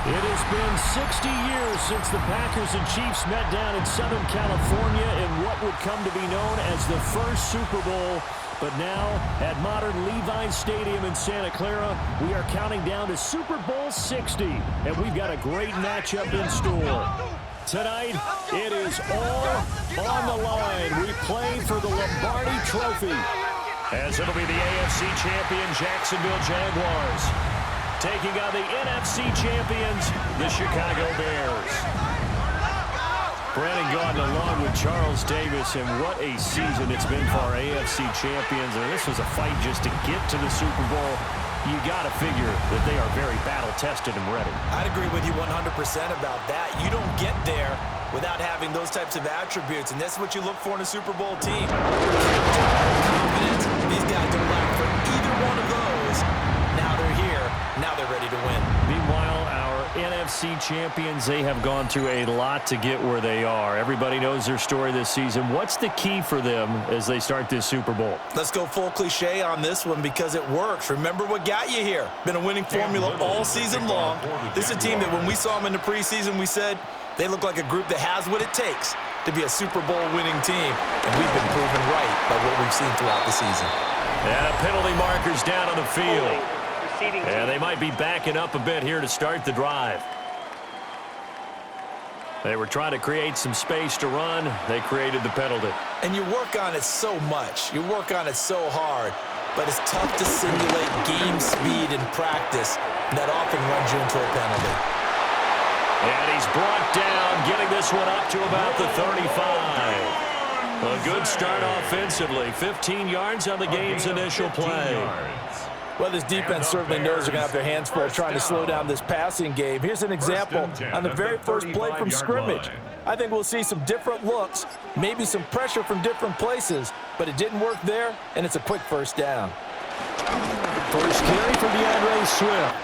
It has been 60 years since the Packers and Chiefs met down in Southern California in what would come to be known as the first Super Bowl. But now, at modern Levi's Stadium in Santa Clara, we are counting down to Super Bowl 60. And we've got a great matchup in store. Tonight, it is all on the line. We play for the Lombardi Trophy, as it'll be the AFC champion Jacksonville Jaguars taking on the NFC champions, the Chicago Bears. Brandon Gaudin along with Charles Davis, and what a season it's been for our AFC champions. And this was a fight just to get to the Super Bowl. You got to figure that they are very battle-tested and ready. I'd agree with you 100% about that. You don't get there without having those types of attributes, and that's what you look for in a Super Bowl team. Confidence. These guys don't lack for either one of those. Now they're here. Now they're ready to win. Meanwhile, our NFC champions, they have gone through a lot to get where they are. Everybody knows their story this season. What's the key for them as they start this Super Bowl? Let's go full cliche on this one because it works. Remember what got you here. Been a winning formula all season long. This is a team that when we saw them in the preseason, we said they look like a group that has what it takes to be a Super Bowl winning team. And we've been proven right by what we've seen throughout the season. And a penalty marker's down on the field. And they might be backing up a bit here to start the drive. They were trying to create some space to run. They created the penalty. And you work on it so much. You work on it so hard. But it's tough to simulate game speed in practice. And that often runs you into a penalty. And he's brought down, getting this one up to about the 35. A good start offensively. 15 yards on the game's initial play. Well, this defense certainly knows they're going to have their hands full trying to slow down this passing game. Here's an example on the very first play from scrimmage. I think we'll see some different looks, maybe some pressure from different places, but it didn't work there, and it's a quick first down. First carry for DeAndre Swift.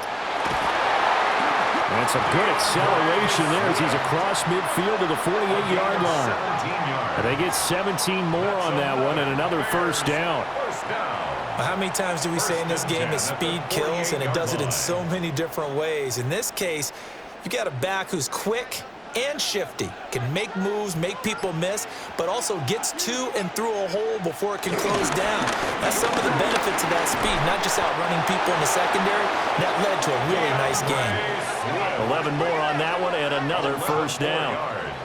That's a good acceleration there as he's across midfield to the 48-yard line. And they get 17 more on that one and another first down. How many times do we say in this game that speed kills, and it does it in so many different ways? In this case, you got a back who's quick and shifty, can make moves, make people miss, but also gets to and through a hole before it can close down. That's some of the benefits of that speed, not just outrunning people in the secondary. That led to a really nice game. 11 more on that one and another first down.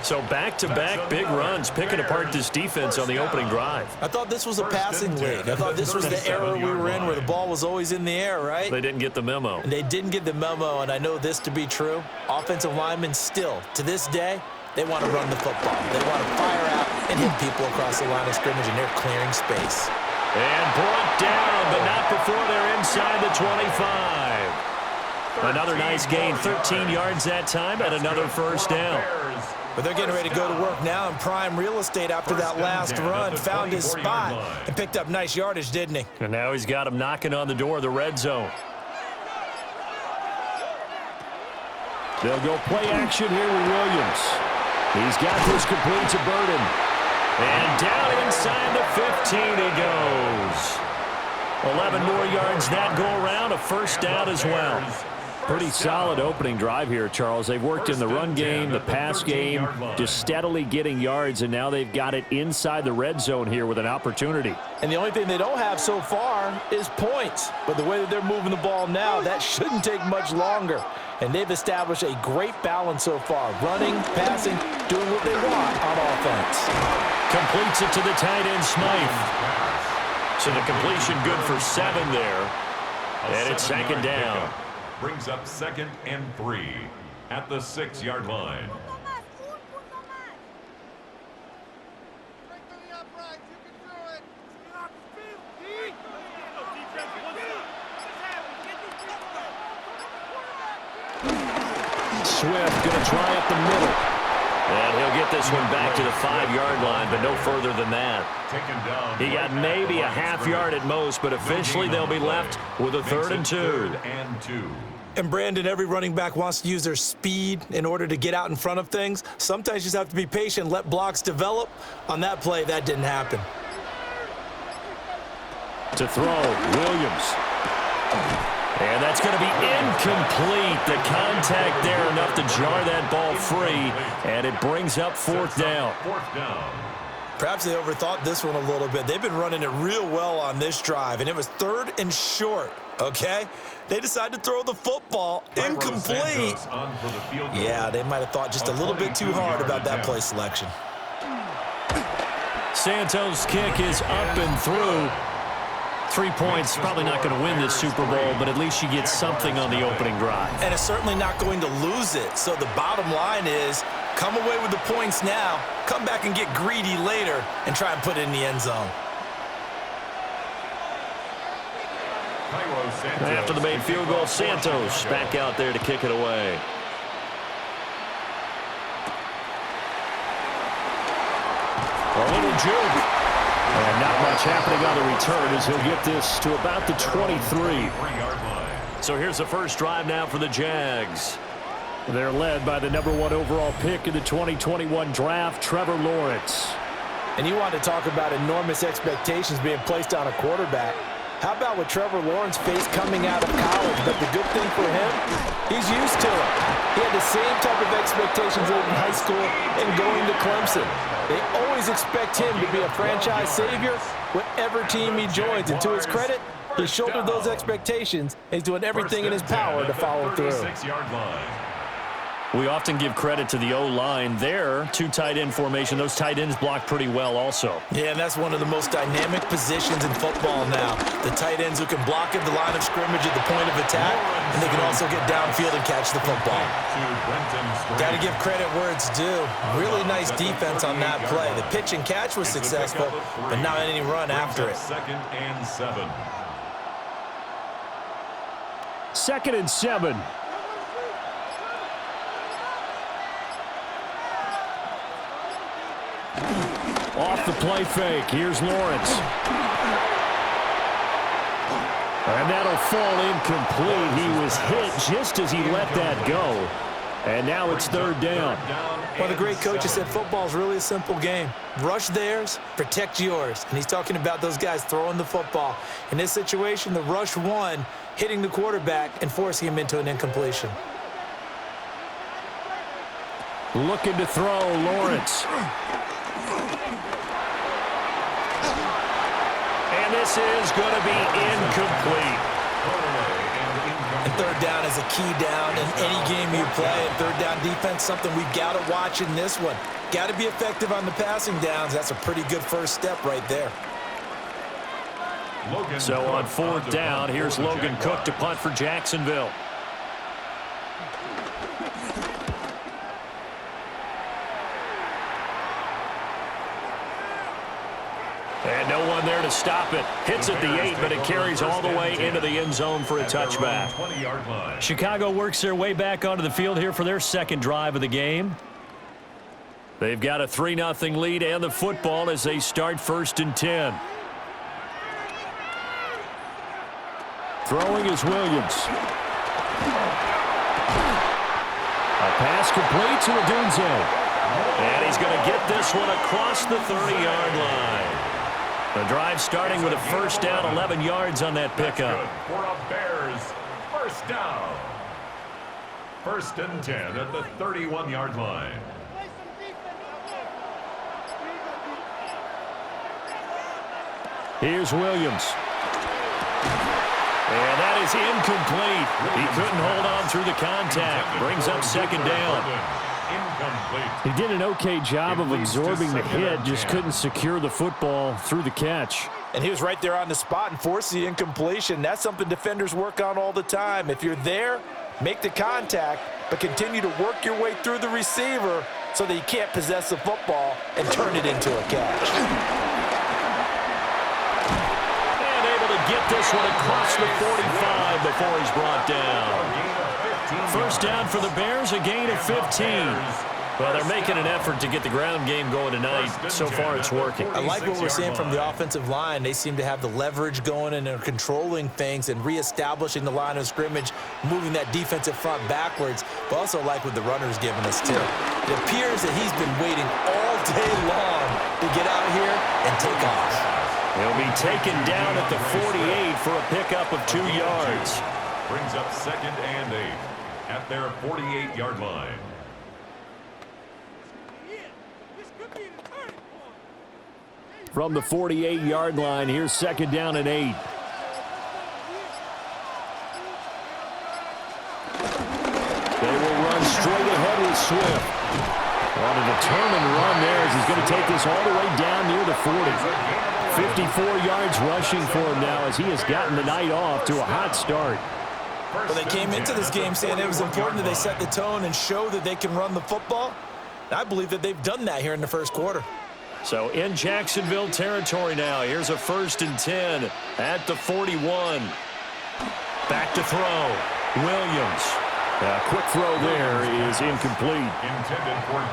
So back-to-back big runs, picking apart this defense on the opening drive. I thought this was a passing league. I thought this was the era we were in where the ball was always in the air, right? They didn't get the memo. And they didn't get the memo, and I know this to be true. Offensive linemen still, to this day, they want to run the football. They want to fire out and hit people across the line of scrimmage, and they're clearing space. And brought down, but not before they're inside the 25. Another nice gain, 13 yards that time, and another first down. But they're getting ready to go to work now in prime real estate after that last run. Found his spot and picked up nice yardage, didn't he? And now he's got him knocking on the door of the red zone. They'll go play action here with Williams. He's got this complete to Burden. And down inside the 15 he goes. 11 more yards that go around, a first down as well. Pretty solid opening drive here, Charles. They've worked in the run game, the pass game, just steadily getting yards, and now they've got it inside the red zone here with an opportunity. And the only thing they don't have so far is points. But the way that they're moving the ball now, that shouldn't take much longer. And they've established a great balance so far. Running, passing, doing what they want on offense. Completes it to the tight end, Smythe. So the completion good for 7 there. And it's second down. Brings up 2nd and 3 at the 6-yard line. Swift going to try up the middle. And he'll get this one back to the 5-yard line, but no further than that. He got maybe a half yard at most, but officially they'll be left with a 3rd and 2. And Brandon, every running back wants to use their speed in order to get out in front of things. Sometimes you just have to be patient, let blocks develop. On that play, that didn't happen. To throw, Williams. And that's going to be incomplete. The contact there enough to jar that ball free, and it brings up fourth down. Perhaps they overthought this one a little bit. They've been running it real well on this drive, and it was 3rd and short, okay? They decided to throw the football incomplete. Yeah, they might have thought just a little bit too hard about that play selection. Santos' kick is up and through. 3 points, probably not going to win this Super Bowl, but at least you get something on the opening drive. And it's certainly not going to lose it. So the bottom line is, come away with the points now, come back and get greedy later, and try and put it in the end zone. After the made field goal, Santos back out there to kick it away. A little juke. And not much happening on the return as he'll get this to about the 23. So here's the first drive now for the Jags. They're led by the #1 overall pick in the 2021 draft, Trevor Lawrence. And you want to talk about enormous expectations being placed on a quarterback. How about what Trevor Lawrence faced coming out of college? But the good thing for him, he's used to it. He had the same type of expectations late in high school and going to Clemson. They always expect him to be a franchise savior whatever team he joins. And to his credit, he shouldered those expectations and he's doing everything in his power to follow through. We often give credit to the O-line there. 2 tight end formation. Those tight ends block pretty well also. Yeah, and that's one of the most dynamic positions in football now. The tight ends who can block at the line of scrimmage at the point of attack, and they can also get downfield and catch the football. Got to give credit where it's due. Really nice defense on that play. The pitch and catch was successful, but not any run after it. 2nd and 7. 2nd and 7. Off the play fake. Here's Lawrence. And that'll fall incomplete. He was hit just as he let that go. And now it's 3rd down. Well, the great coach has said football's really a simple game. Rush theirs, protect yours. And he's talking about those guys throwing the football. In this situation, the rush won, hitting the quarterback and forcing him into an incompletion. Looking to throw, Lawrence. And this is going to be incomplete. And 3rd down is a key down in any game you play. And 3rd down defense, something we've got to watch in this one. Got to be effective on the passing downs. That's a pretty good first step right there. So on 4th down, here's Logan Cook to punt for Jacksonville. And no one there to stop it. Hits at the 8, but it carries all the way into the end zone for a touchback. Chicago works their way back onto the field here for their 2nd drive of the game. They've got a 3-0 lead and the football as they start 1st and 10. Throwing is Williams. A pass complete to Odunze. And he's going to get this one across the 30-yard line. The drive starting with a 1st down, 11 yards on that pickup. For a Bears 1st down. 1st and 10 at the 31-yard line. Here's Williams. And that is incomplete. He couldn't hold on through the contact. Brings up 2nd down. He did an okay job of absorbing the hit, just couldn't secure the football through the catch. And he was right there on the spot and forced the incompletion. That's something defenders work on all the time. If you're there, make the contact, but continue to work your way through the receiver so that you can't possess the football and turn it into a catch. And able to get this one across the 45 before he's brought down. 1st down for the Bears, a gain of 15. Well, they're making an effort to get the ground game going tonight. So far, it's working. I like what we're seeing from the offensive line. They seem to have the leverage going and they're controlling things and reestablishing the line of scrimmage, moving that defensive front backwards, but also like what the runner's giving us, too. It appears that he's been waiting all day long to get out here and take off. He'll be taken down at the 48 for a pickup of 2 yards. Brings up 2nd and 8 at their 48-yard line. From the 48-yard line, here's 2nd down and 8. They will run straight ahead with Swift. On a determined run there as he's going to take this all the way down near the 40. 54 yards rushing for him now as he has gotten the night off to a hot start. Well, they came into this game saying it was important that they set the tone and show that they can run the football. And I believe that they've done that here in the first quarter. So in Jacksonville territory now. Here's a 1st and 10 at the 41. Back to throw. Williams. A quick throw there is incomplete.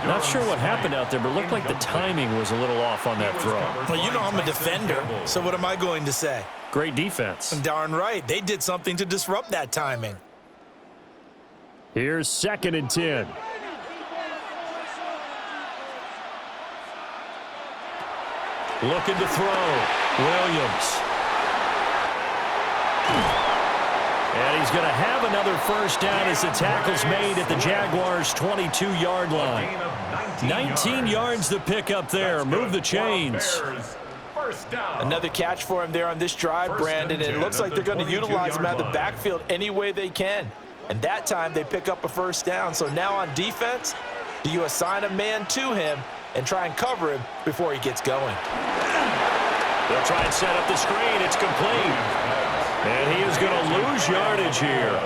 Not sure what happened out there, but it looked like the timing was a little off on that throw. Well, you know I'm a defender, so what am I going to say? Great defense. Darn right. They did something to disrupt that timing. Here's 2nd and 10. Looking to throw. Williams. And he's going to have another 1st down as the tackle's made at the Jaguars' 22-yard line. 19 yards to pick up there. Move the chains. Another catch for him there on this drive, Brandon. And it looks like they're going to utilize him out of the backfield any way they can. And that time they pick up a 1st down. So now on defense, do you assign a man to him and try and cover him before he gets going? They'll try and set up the screen. It's complete. And he is going to lose yardage here.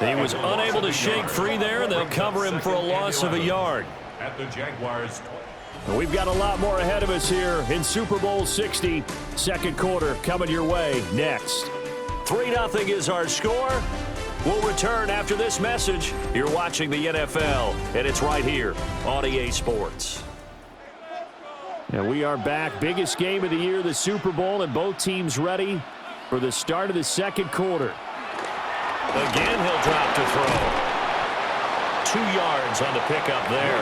He was unable to shake free there, and they'll cover him for a loss of a yard. At the Jaguars. We've got a lot more ahead of us here in Super Bowl 60. 2nd quarter coming your way next. 3-0 is our score. We'll return after this message. You're watching the NFL, and it's right here on EA Sports. And we are back. Biggest game of the year, the Super Bowl, and both teams ready for the start of the 2nd quarter. Again, he'll drop to throw. 2 yards on the pickup there.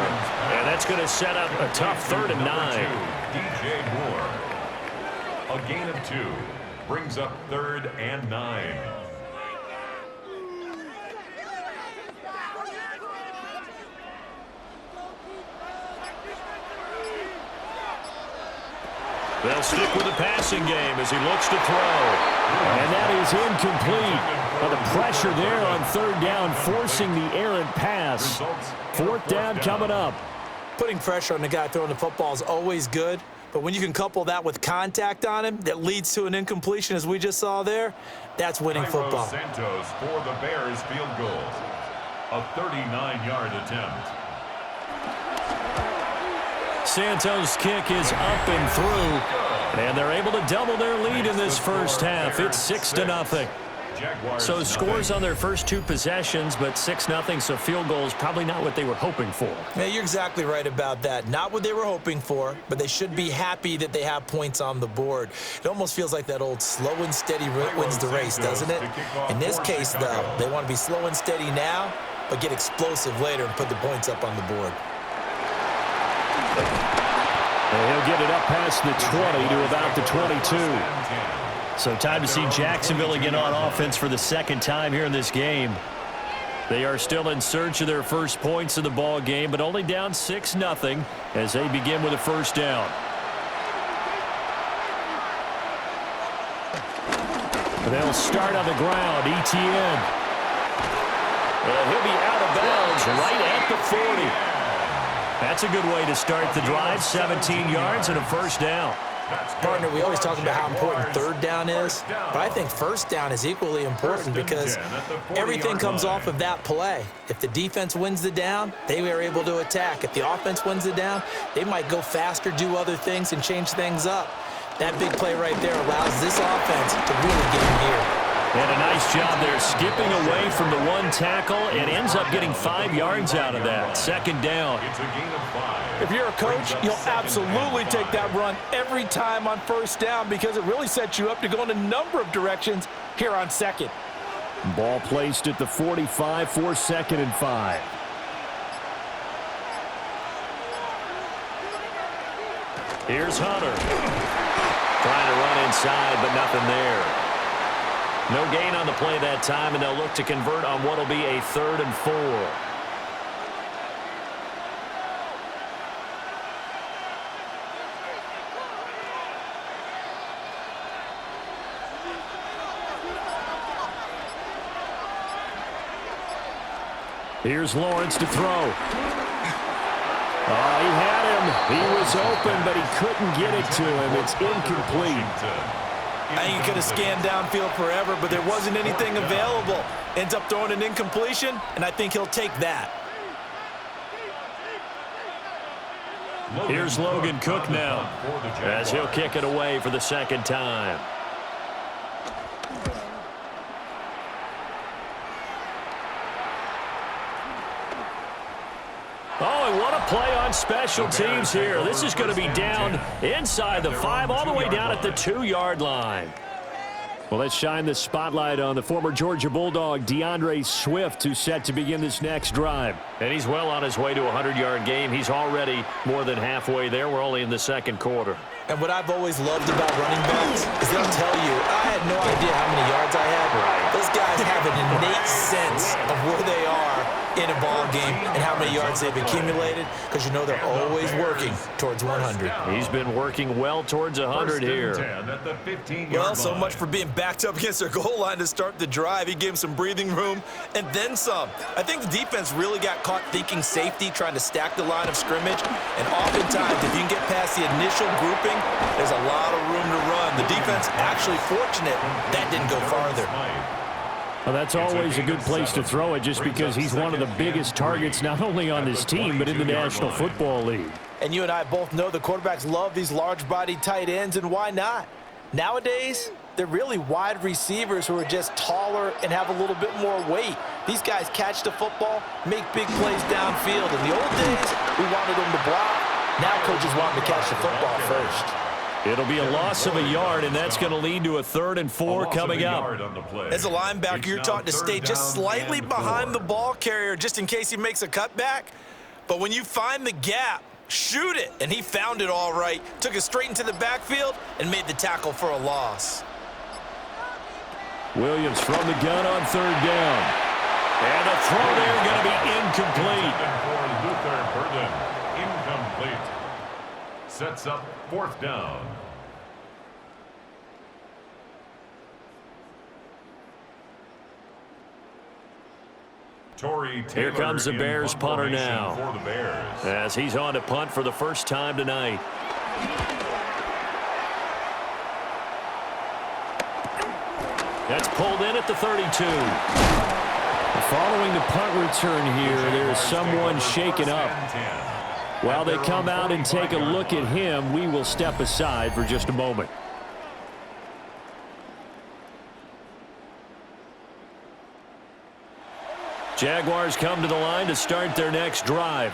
And that's going to set up a tough 3rd and 9. DJ Moore. A gain of 2. Brings up 3rd and 9. They'll stick with the passing game as he looks to throw. And that is incomplete. But the pressure there on 3rd down, forcing the errant pass. 4th down coming up. Putting pressure on the guy throwing the football is always good. But when you can couple that with contact on him that leads to an incompletion, as we just saw there, that's winning football. Santos for the Bears field goal. A 39-yard attempt. Santos' kick is up and through, and they're able to double their lead in this first half. It's 6-0. So scores on their first 2 possessions, but 6-0, so field goals probably not what they were hoping for. Yeah, you're exactly right about that. Not what they were hoping for, but they should be happy that they have points on the board. It almost feels like that old slow and steady wins the race, doesn't it? In this case, though, they want to be slow and steady now, but get explosive later and put the points up on the board. And he'll get it up past the 20 to about the 22. So time to see Jacksonville again on offense for the 2nd time here in this game. They are still in search of their first points of the ball game, but only down 6-0 as they begin with a 1st down. They'll start on the ground. Etienne. And he'll be out of bounds right at the 40. That's a good way to start the drive. 17 yards and a 1st down. Partner, we always talk about how important 3rd down is, but I think 1st down is equally important because everything comes off of that play. If the defense wins the down, they are able to attack. If the offense wins the down, they might go faster, do other things, and change things up. That big play right there allows this offense to really get in gear. And a nice job there skipping away from the 1 tackle and ends up getting 5 yards out of that. 2nd down. It's a gain of 5. If you're a coach, you'll absolutely take that run every time on 1st down because it really sets you up to go in a number of directions here on 2nd. Ball placed at the 45 for 2nd and 5. Here's Hunter. Trying to run inside, but nothing there. No gain on the play that time, and they'll look to convert on what will be a 3rd and 4. Here's Lawrence to throw. Oh, he had him. He was open, but he couldn't get it to him. It's incomplete. I think he could have scanned downfield forever, but there wasn't anything available. Ends up throwing an incompletion, and I think he'll take that. Here's Logan Cook now, as he'll kick it away for the 2nd time. Oh, and what a play on special teams here. This is going to be down inside the 5, all the way down at the 2-yard line. Well, let's shine the spotlight on the former Georgia Bulldog, DeAndre Swift, who's set to begin this next drive. And he's well on his way to a 100-yard game. He's already more than halfway there. We're only in the 2nd quarter. And what I've always loved about running backs is they'll tell you, I had no idea how many yards I had. Those guys have an innate sense of where they are in a ball game and how many yards they've accumulated, because you know they're always working towards 100. He's been working well towards 100 here. Well, so much for being backed up against their goal line to start the drive. He gave him some breathing room and then some. I think the defense really got caught thinking safety, trying to stack the line of scrimmage, and oftentimes if you can get past the initial grouping, there's a lot of room to run. The defense actually fortunate that didn't go farther. Well, that's always a good place to throw it, just because he's one of the biggest targets not only on this team but in the National Football League. And you and I both know the quarterbacks love these large-bodied tight ends, and why not? Nowadays, they're really wide receivers who are just taller and have a little bit more weight. These guys catch the football, make big plays downfield. In the old days, we wanted them to block. Now coaches want them to catch the football first. It'll be a loss of a yard, and that's going to lead to a 3rd and 4 coming up. As a linebacker, you're taught to stay just slightly behind the ball carrier just in case he makes a cutback. But when you find the gap, shoot it. And he found it all right. Took it straight into the backfield and made the tackle for a loss. Williams from the gun on 3rd down. And a throw there going to be incomplete. Incomplete. Sets up 4th down. Here comes the Bears punter now, as he's on to punt for the first time tonight. That's pulled in at the 32. Following the punt return here, there's someone shaken up. While they come out and take a look at him, we will step aside for just a moment. Jaguars come to the line to start their next drive.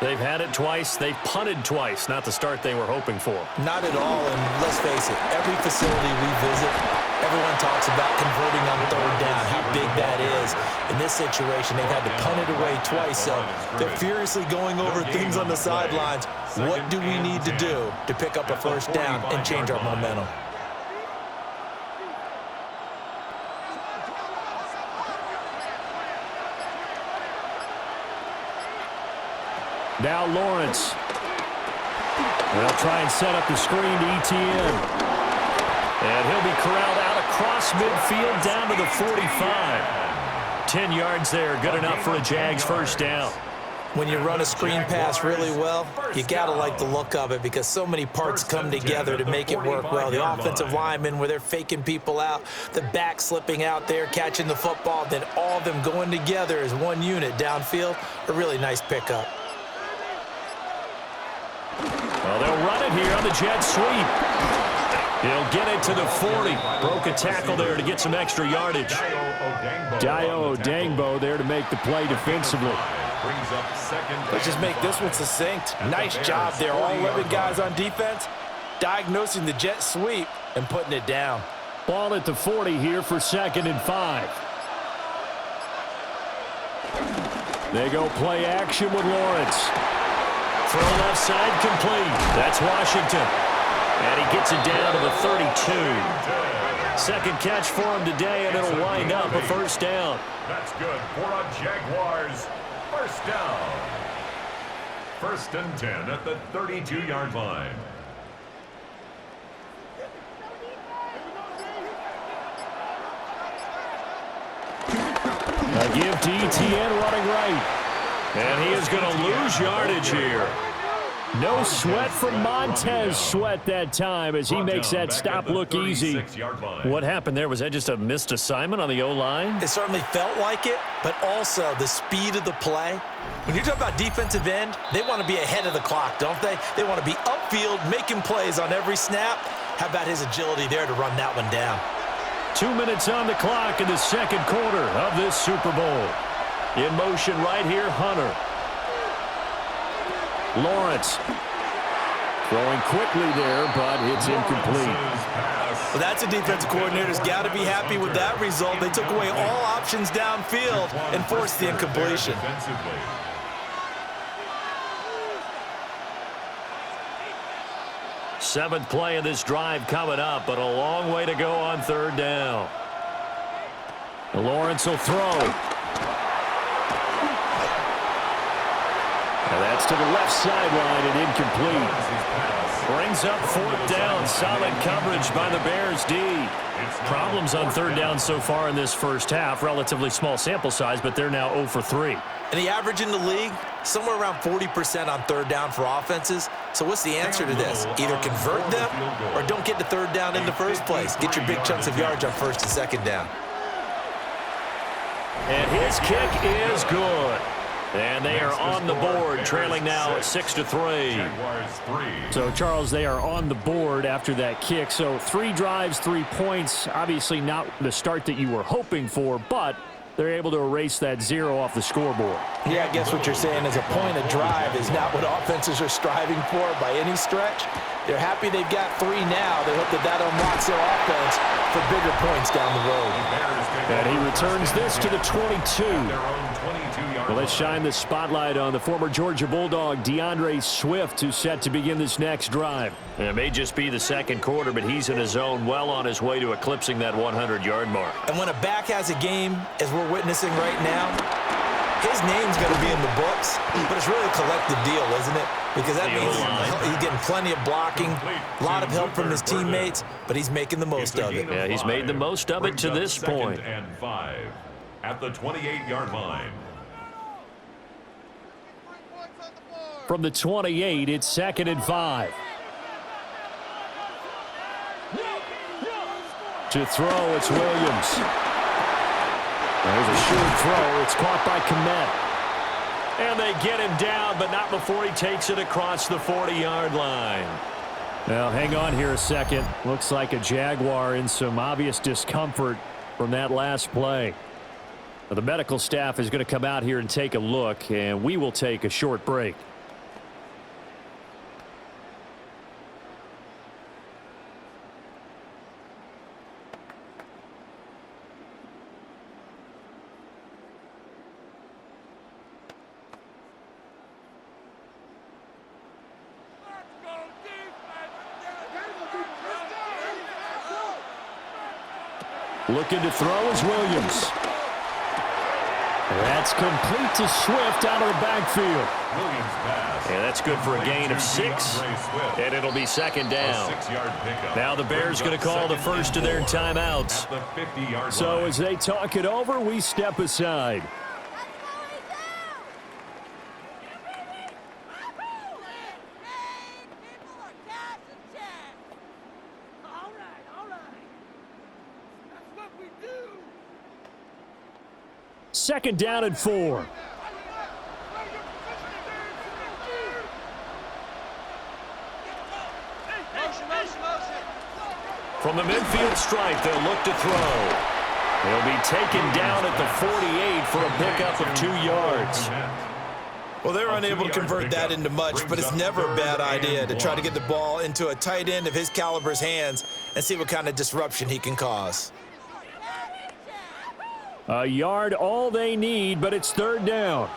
They've had it twice. They've punted twice. Not the start they were hoping for. Not at all, and let's face it, every facility we visit, everyone talks about converting on 3rd down, how big that is. In this situation, they've had to punt it away twice, so they're furiously going over things on the sidelines. What do we need to do to pick up a 1st down and change our momentum? Now Lawrence. They'll try and set up the screen to Etienne. And he'll be corralled out across midfield down to the 45. 10 yards there, good enough for a Jags 1st down. When you run a screen pass really well, you got to like the look of it because so many parts come together to make it work well. The offensive linemen, where they're faking people out, the back slipping out there, catching the football, then all of them going together as one unit downfield, a really nice pickup. Well, they'll run it here on the jet sweep. He'll get it to the 40. Broke a tackle there to get some extra yardage. Dayo Odangbo there to make the play defensively. Let's just make this one succinct. Nice job there. All 11 guys on defense diagnosing the jet sweep and putting it down. Ball at the 40 here for 2nd and 5. They go play action with Lawrence. Throw left side complete. That's Washington. And he gets it down to the 32. Second catch for him today, and it'll wind up a first down. That's good for a Jaguars first down. 1st and 10 at the 32-yard line. A give to ETN running right. And he is going to lose yardage here. No sweat from Montez Sweat that time as he makes that stop look easy. What happened there? Was that just a missed assignment on the O-line? It certainly felt like it, but also the speed of the play. When you talk about defensive end, they want to be ahead of the clock, don't they? They want to be upfield, making plays on every snap. How about his agility there to run that one down? 2 minutes on the clock in the second quarter of this Super Bowl. In motion right here, Hunter. Lawrence throwing quickly there, but it's incomplete. Well, that's a defensive coordinator's got to be happy with that result. They took away all options downfield and forced the incompletion. Seventh play of this drive coming up, but a long way to go on third down. Lawrence will throw. And that's to the left sideline and incomplete. Brings up fourth down. Solid coverage by the Bears D. Problems on third down so far in this first half. Relatively small sample size, but they're now 0 for 3. And the average in the league, somewhere around 40% on third down for offenses. So what's the answer to this? Either convert them or don't get to third down in the first place. Get your big chunks of yards on first and second down. And his kick is good. And they are on the board, trailing now 6-3. So, Charles, they are on the board after that kick. So, 3 drives, 3 points. Obviously not the start that you were hoping for, but they're able to erase that 0 off the scoreboard. Yeah, I guess what you're saying is a point of drive is not what offenses are striving for by any stretch. They're happy they've got 3 now. They hope that that unlocks their offense for bigger points down the road. And he returns this to the 22. Well, let's shine the spotlight on the former Georgia Bulldog, DeAndre Swift, who's set to begin this next drive. And it may just be the second quarter, but he's in his zone, well on his way to eclipsing that 100-yard mark. And when a back has a game, as we're witnessing right now, his name's going to be in the books, but it's really a collective deal, isn't it? Because that means he's getting plenty of blocking, a lot of help from his teammates, but he's making the most of it. Yeah, he's made the most of it to this point. And 5 at the 28-yard line. From the 28, it's 2nd and 5. To throw, it's Williams. There's a short throw. It's caught by Kmet. And they get him down, but not before he takes it across the 40-yard line. Now, hang on here a second. Looks like a Jaguar in some obvious discomfort from that last play. Now, the medical staff is going to come out here and take a look, and we will take a short break. Looking to throw is Williams. That's complete to Swift out of the backfield. And that's good for a gain of 6, and it'll be 2nd down. Now the Bears going to call the first of their timeouts. So as they talk it over, we step aside. Second down and 4. From the midfield stripe, they'll look to throw. He'll be taken down at the 48 for a pickup of 2 yards. Well, they're unable to convert that into much, but it's never a bad idea to try to get the ball into a tight end of his caliber's hands and see what kind of disruption he can cause. A yard all they need, but it's 3rd down.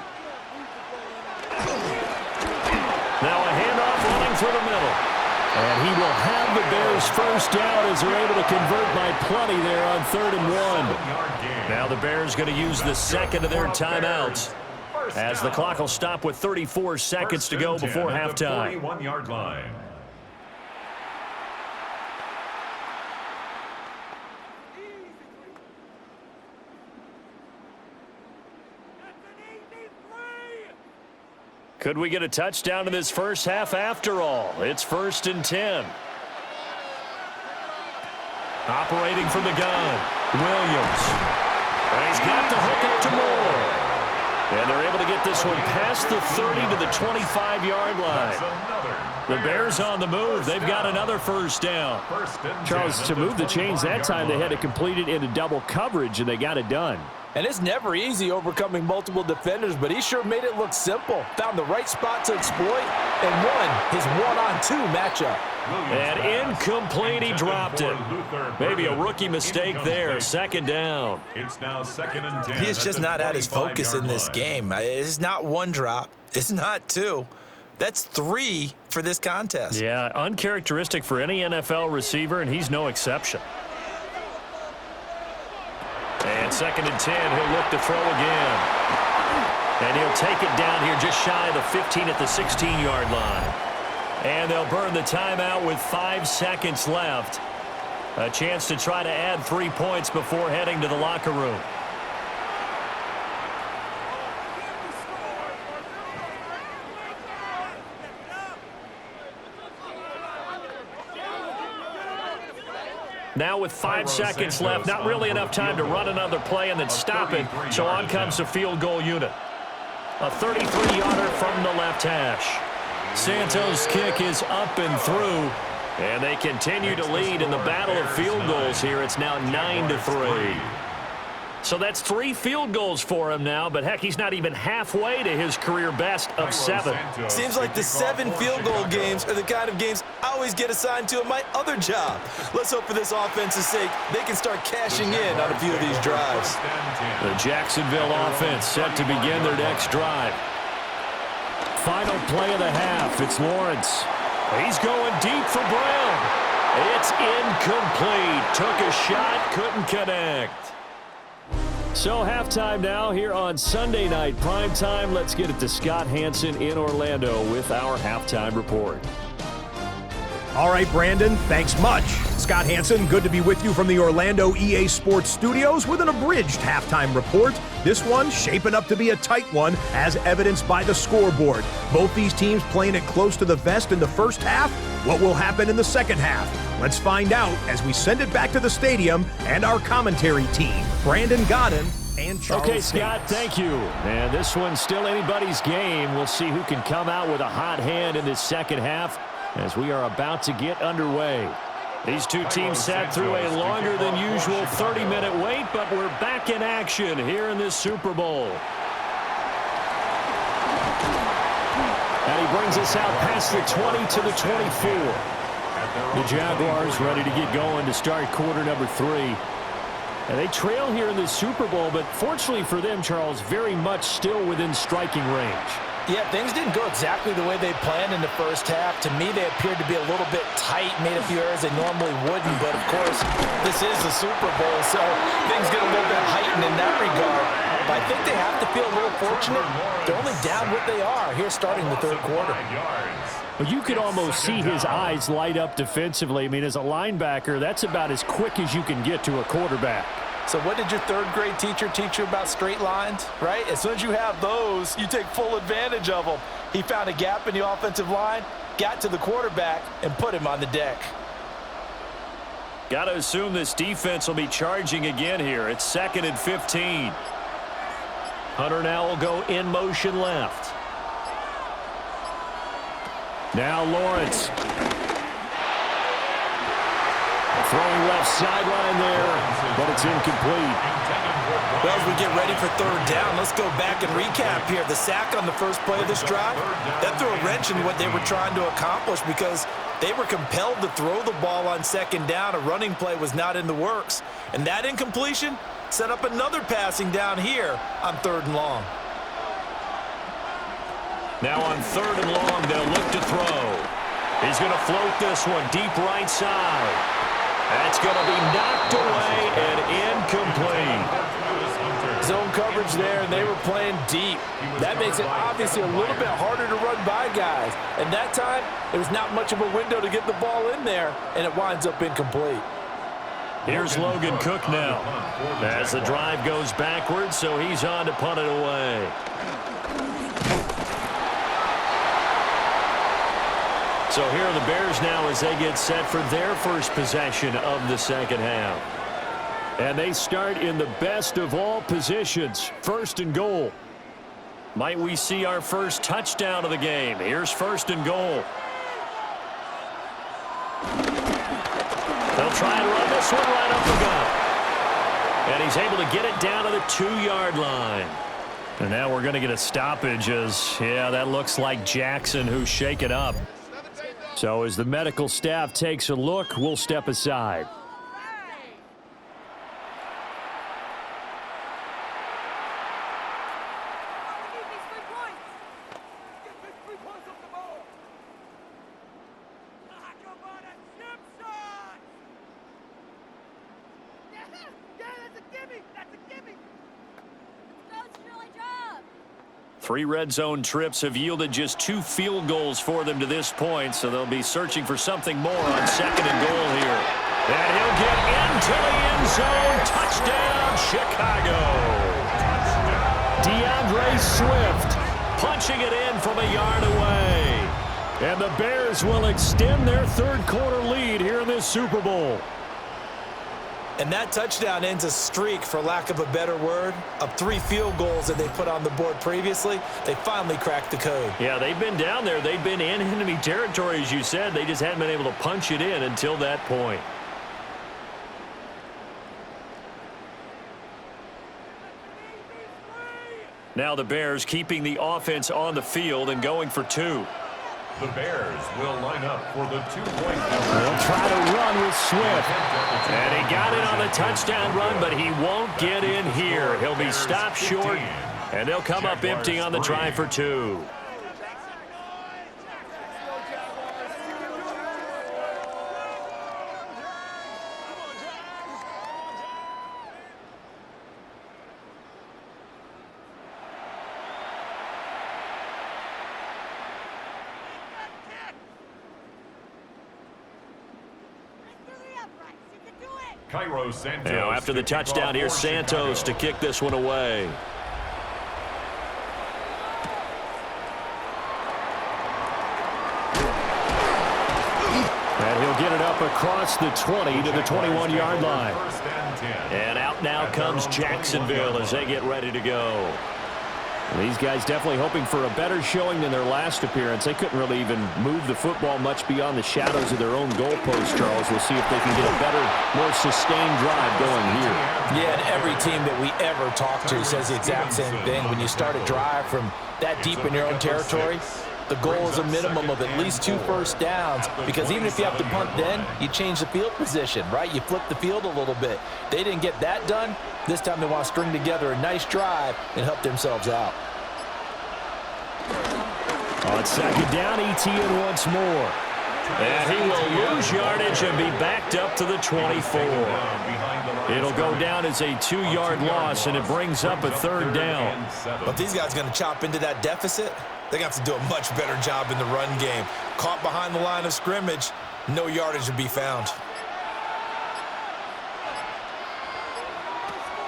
Now a handoff running through the middle. And he will have the Bears first down as they're able to convert by plenty there on 3rd and 1. Now the Bears going to use the second of their timeouts as the clock will stop with 34 seconds to go before halftime. 41-yard line. Could we get a touchdown in this first half after all? It's 1st and 10. Operating from the gun, Williams. And he's got the hook up to Moore. And they're able to get this one past the 30 to the 25-yard line. The Bears on the move. They've got another first down. Charles, to move the chains that time, they had to complete it into double coverage, and they got it done. And it's never easy overcoming multiple defenders, but he sure made it look simple. Found the right spot to exploit and won his one-on-two matchup. And incomplete, he dropped it. Maybe a rookie mistake there. 2nd down. It's now 2nd and 10. He is just not at his focus in this game. It's not one drop. It's not two. That's 3 for this contest. Yeah, uncharacteristic for any NFL receiver, and he's no exception. And 2nd and 10, he'll look to throw again. And he'll take it down here just shy of the 15 at the 16-yard line. And they'll burn the timeout with 5 seconds left. A chance to try to add 3 points before heading to the locker room. Now with 5 seconds left, not really enough time to run another play and then stop it. So on comes the field goal unit. A 33-yarder from the left hash. Santos' kick is up and through. And they continue to lead in the battle of field goals here. It's now 9-3. So that's 3 field goals for him now, but heck, he's not even halfway to his career best of 7. Seems like the 7 field goal games are the kind of games I always get assigned to in my other job. Let's hope for this offense's sake they can start cashing in on a few of these drives. The Jacksonville offense set to begin their next drive. Final play of the half. It's Lawrence. He's going deep for Brown. It's incomplete. Took a shot, couldn't connect. So halftime now here on Sunday Night Primetime. Let's get it to Scott Hansen in Orlando with our halftime report. All right, Brandon, thanks much. Scott Hansen, good to be with you from the Orlando EA Sports Studios with an abridged halftime report. This one shaping up to be a tight one, as evidenced by the scoreboard. Both these teams playing it close to the vest in the first half. What will happen in the second half? Let's find out as we send it back to the stadium and our commentary team, Brandon Godden and Charles Okay, Scott, Davis. thank you. And this one's still anybody's game. We'll see who can come out with a hot hand in this second half as we are about to get underway. These two teams sat through a longer than usual 30-minute wait, but we're back in action here in this Super Bowl. And he brings us out past the 20 to the 24. The Jaguars ready to get going to start quarter number 3. And they trail here in the Super Bowl, but fortunately for them, Charles, very much still within striking range. Yeah, things didn't go exactly the way they planned in the first half. To me, they appeared to be a little bit tight, made a few errors they normally wouldn't. But, of course, this is the Super Bowl, so things get a little bit heightened in that regard. But I think they have to feel a little fortunate. They're only down what they are here starting the third quarter. Well, you could almost see his eyes light up defensively. I mean, as a linebacker, that's about as quick as you can get to a quarterback. So what did your third-grade teacher teach you about straight lines, right? As soon as you have those, you take full advantage of them. He found a gap in the offensive line, got to the quarterback, and put him on the deck. Got to assume this defense will be charging again here. It's 2nd and 15. Hunter now will go in motion left. Now Lawrence. Throwing left sideline there, but it's incomplete. Well, as we get ready for third down, let's go back and recap here. The sack on the first play of this drive, that threw a wrench in what they were trying to accomplish because they were compelled to throw the ball on second down. A running play was not in the works. And that incompletion set up another passing down here on 3rd and long. Now on 3rd and long, they'll look to throw. He's going to float this one deep right side. That's going to be knocked away and incomplete. Zone coverage there, and they were playing deep. That makes it obviously a little bit harder to run by guys. And that time, there was not much of a window to get the ball in there, and it winds up incomplete. Here's Logan Cook now. As the drive goes backwards, so he's on to punt it away. So here are the Bears now as they get set for their first possession of the second half. And they start in the best of all positions, 1st and goal. Might we see our first touchdown of the game? Here's 1st and goal. They'll try and run this one right up the gut. And he's able to get it down to the 2-yard line. And now we're going to get a stoppage as, yeah, that looks like Jackson who's shaken up. So as the medical staff takes a look, we'll step aside. Three red zone trips have yielded just 2 field goals for them to this point, so they'll be searching for something more on 2nd and goal here. And he'll get into the end zone. Touchdown, Chicago. DeAndre Swift punching it in from a yard away. And the Bears will extend their 3rd quarter lead here in this Super Bowl. And that touchdown ends a streak, for lack of a better word, of 3 field goals that they put on the board previously. They finally cracked the code. Yeah, they've been down there. They've been in enemy territory, as you said. They just hadn't been able to punch it in until that point. Now the Bears keeping the offense on the field and going for 2. The Bears will line up for the 2-point. They'll try to run with Swift. And he got it on the touchdown run, but he won't get in here. He'll be stopped short, and they'll come up empty on the try for 2. Now after the touchdown, here's Santos to kick this one away. And he'll get it up across the 20 to the 21-yard line. And out now comes Jacksonville as they get ready to go. These guys definitely hoping for a better showing than their last appearance. They couldn't really even move the football much beyond the shadows of their own goalpost, Charles. We'll see if they can get a better, more sustained drive going here. Yeah, and every team that we ever talk to says the exact same thing. When you start a drive from that deep in your own territory, the goal is a minimum of at least 2 first downs, because even if you have to punt then, you change the field position, right? You flip the field a little bit. They didn't get that done. This time they want to string together a nice drive and help themselves out. On 2nd down, Etienne once more. And he will lose yardage and be backed up to the 24. It'll go down as a 2-yard loss, and it brings up a 3rd down. But these guys are going to chop into that deficit. They're going to have to do a much better job in the run game. Caught behind the line of scrimmage, no yardage to be found.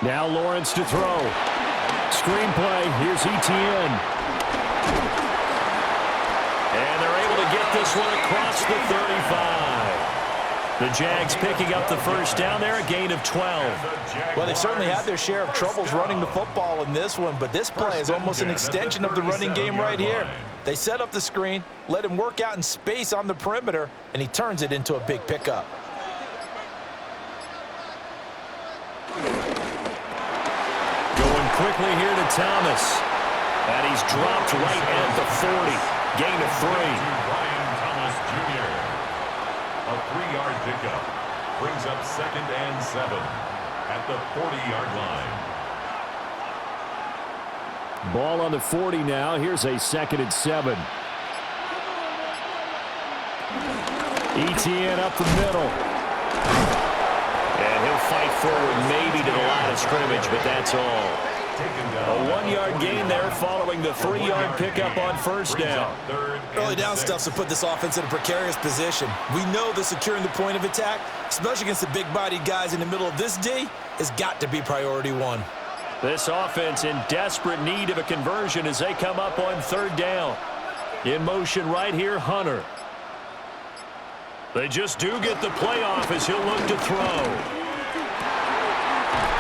Now Lawrence to throw. Screenplay, here's Etienne. And they're able to get this one across the 35. The Jags picking up the first down there, a gain of 12. Well, they certainly had their share of troubles running the football in this one, but this play is almost an extension of the running game right here. They set up the screen, let him work out in space on the perimeter, and he turns it into a big pickup. Going quickly here to Thomas. And he's dropped right at the 40. Gain of 3. A 3-yard pickup brings up 2nd and 7 at the 40-yard line. Ball on the 40 now. Here's a 2nd and 7. ETN up the middle. And he'll fight forward maybe to the line of scrimmage, but that's all. A 1-yard gain there following the 3-yard pickup on first down. Early down stuff's to put this offense in a precarious position. We know that securing the point of attack, especially against the big-bodied guys in the middle of this D, has got to be priority one. This offense in desperate need of a conversion as they come up on third down. In motion right here, Hunter. They just do get the playoff as he'll look to throw.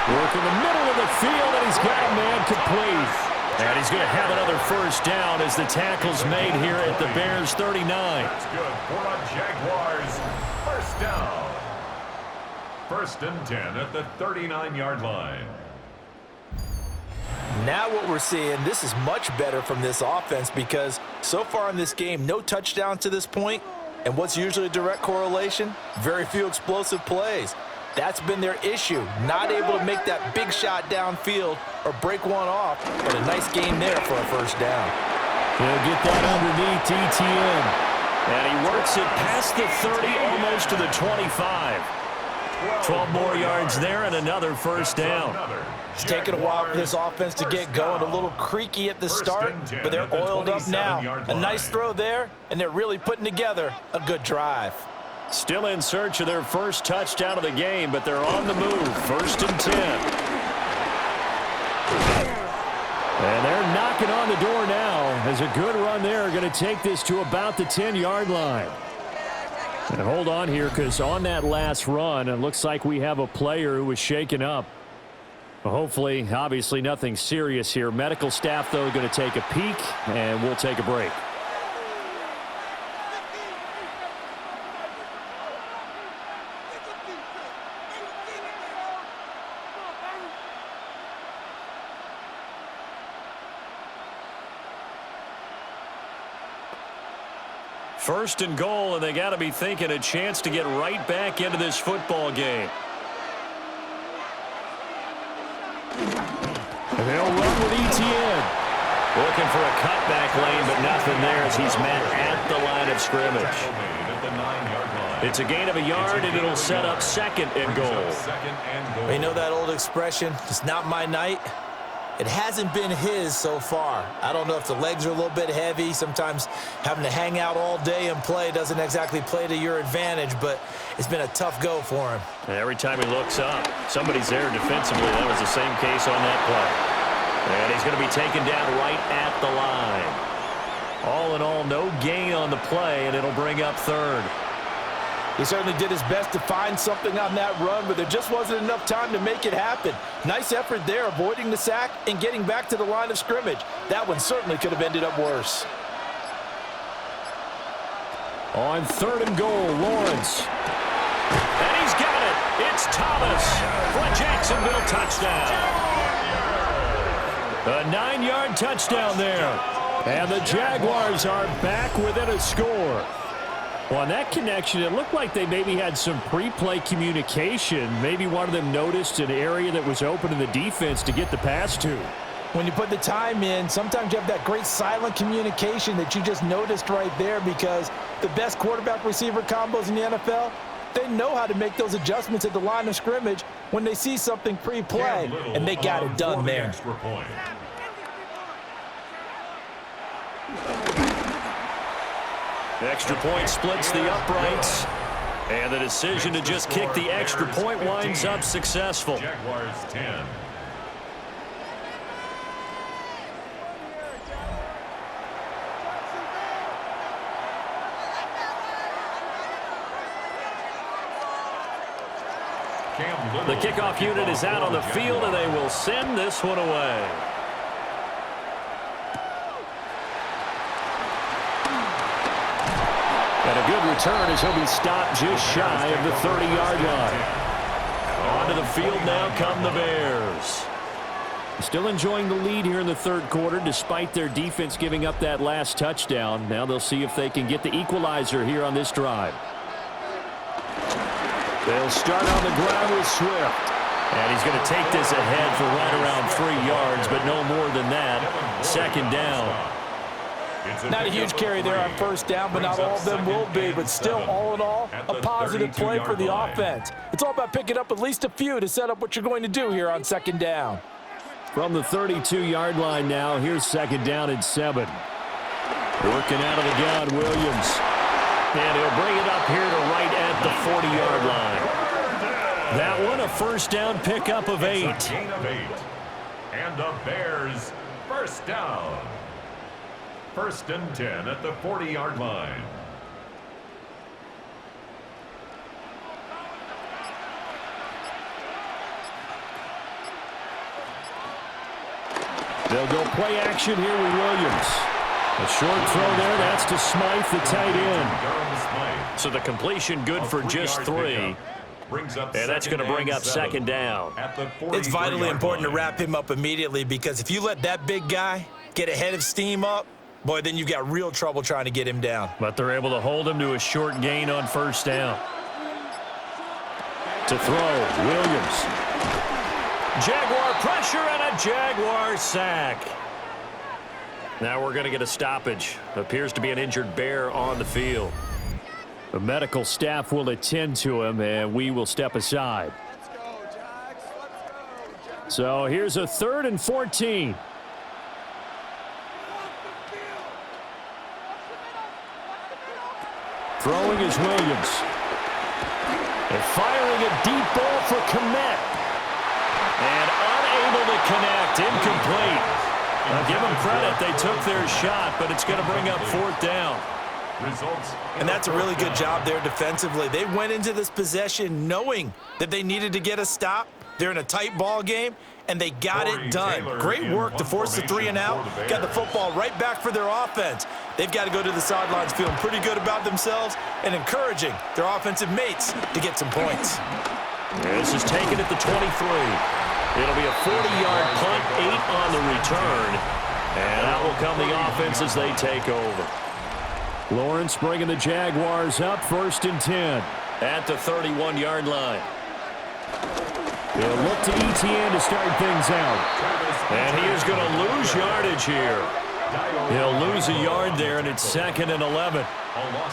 Work in the middle of the field, and he's got a man complete. And he's going to have another first down as the tackle's made here at the Bears' 39. That's good for the Jaguars. First down. 1st and 10 at the 39-yard line. Now what we're seeing, this is much better from this offense because so far in this game, no touchdown to this point. And what's usually a direct correlation? Very few explosive plays. That's been their issue, not able to make that big shot downfield or break one off, but a nice game there for a first down. He'll get that underneath ETN. And he works it past the 30, almost to the 25. 12 more yards there and another first down. It's taken a while for this offense to get going, a little creaky at the start, but they're oiled up now. A nice throw there, and they're really putting together a good drive. Still in search of their first touchdown of the game, but they're on the move. 1st and 10. And they're knocking on the door now as a good run there going to take this to about the 10-yard line. And hold on here because on that last run, it looks like we have a player who was shaken up. Hopefully, obviously nothing serious here. Medical staff, though, going to take a peek, and we'll take a break. First and goal, and they got to be thinking a chance to get right back into this football game. And they'll run with ETN. Looking for a cutback lane, but nothing there as he's met at the line of scrimmage. It's a gain of a yard, and it'll set up 2nd and goal. You know that old expression, it's not my night? It hasn't been his so far. I don't know if the legs are a little bit heavy. Sometimes having to hang out all day and play doesn't exactly play to your advantage, but it's been a tough go for him. And every time he looks up, somebody's there defensively. That was the same case on that play. And he's going to be taken down right at the line. All in all, no gain on the play, and it'll bring up 3rd. He certainly did his best to find something on that run, but there just wasn't enough time to make it happen. Nice effort there, avoiding the sack and getting back to the line of scrimmage. That one certainly could have ended up worse. On 3rd and goal, Lawrence. And he's got it. It's Thomas for a Jacksonville touchdown. A 9-yard touchdown there. And the Jaguars are back within a score. Well, on that connection, it looked like they maybe had some pre-play communication. Maybe one of them noticed an area that was open in the defense to get the pass to. When you put the time in, sometimes you have that great silent communication that you just noticed right there because the best quarterback-receiver combos in the NFL, they know how to make those adjustments at the line of scrimmage when they see something pre-play, and they got it done there. Extra point splits the uprights. And the decision to just kick the extra point winds up successful. Jaguars 10. The kickoff unit is out on the field, and they will send this one away. And a good return as he'll be stopped just shy of the 30-yard line. Onto the field now come the Bears. Still enjoying the lead here in the 3rd quarter despite their defense giving up that last touchdown. Now they'll see if they can get the equalizer here on this drive. They'll start on the ground with Swift. And he's going to take this ahead for right around 3 yards, but no more than that. 2nd down. Not a huge carry there on first down, but not all of them will be. But still, all in all, a positive play for the offense. It's all about picking up at least a few to set up what you're going to do here on second down. From the 32-yard line now, here's second down and 7. Working out of the gun, Williams. And he'll bring it up here to right at the 40-yard line. That one, a first down pickup of 8. It's a gain of 8. And the Bears, first down. First and 10 at the 40-yard line. They'll go play action here with Williams. A short throw there, that's to Smythe, the tight end. So the completion good for just 3. And that's going to bring up second down. It's vitally important to wrap him up immediately, because if you let that big guy get ahead of steam up, boy, then you've got real trouble trying to get him down. But they're able to hold him to a short gain on first down. To throw, Williams. Jaguar pressure and a Jaguar sack. Now we're going to get a stoppage. Appears to be an injured Bear on the field. The medical staff will attend to him, and we will step aside. Let's go, Jags. Let's go, Jags. So here's a 3rd and 14. Throwing is Williams. And firing a deep ball for Kmet. And unable to connect. Incomplete. I'll give them credit. They took their shot, but it's going to bring up 4th down. And that's a really good job there defensively. They went into this possession knowing that they needed to get a stop. They're in a tight ball game, and they got it done. Great work to force the 3 and out. Got the football right back for their offense. They've got to go to the sidelines feeling pretty good about themselves and encouraging their offensive mates to get some points. This is taken at the 23. It'll be a 40-yard punt, 8 on the return. And out will come the offense as they take over. Lawrence bringing the Jaguars up, 1st and 10 at the 31-yard line. He'll look to ETN to start things out. And he is going to lose yardage here. He'll lose a yard there, and it's 2nd and 11.